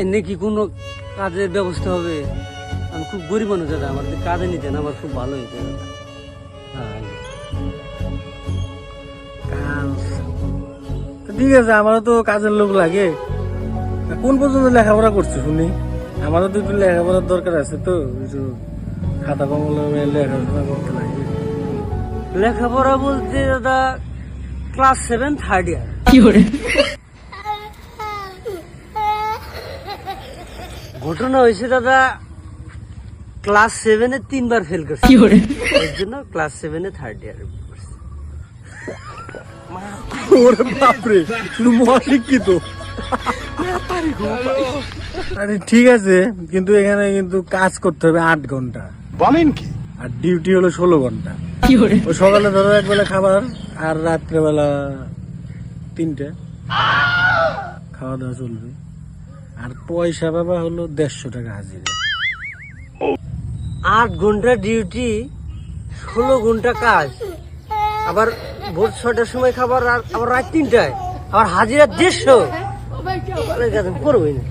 এনে কি কোনো কাজের ব্যবস্থা হবে? আমি খুব গরিব মানুষ দাদা, আমার যদি কাজে নিতেন আমার খুব ভালো হইতো দাদা। হ্যাঁ, কাজ তো ঠিক আছে, আমারও তো কাজের লোক লাগে। কোন পর্যন্ত লেখাপড়া করছে শুনি? আমারও তো একটু লেখাপড়ার দরকার আছে, তো একটু খাতা কমলা লেখাপড়া করতে লাগে। লেখাপড়া বলতে দাদা ক্লাস 7 থার্ড ইয়ার। ঘটনা হয়েছে দাদা, ক্লাস 7-এ 3বার ফেল করছে, এর জন্য ক্লাস 7-এ থার্ড ইয়ার। ওরে বাপরে, শুধু অশিক্ষিত। আরে ঠিক আছে, কিন্তু এখানে কিন্তু কাজ করতে হবে 8 ঘন্টা। বলেন কি? আর ডিউটি হলো 16 ঘন্টা। ও সকালে ধরো একবেলা খাবার, আর রাত্রেবেলা 3টে খাওয়া দাওয়া চলবে। আর পয়সা বাবা হলো 150 টাকা হাজিরা। 8 ঘন্টা ডিউটি, 16 ঘন্টা কাজ, আবার ভোর 6টার সময় খাবার, আর আবার রাত 3টায়, আবার হাজিরা 150। করবোই না।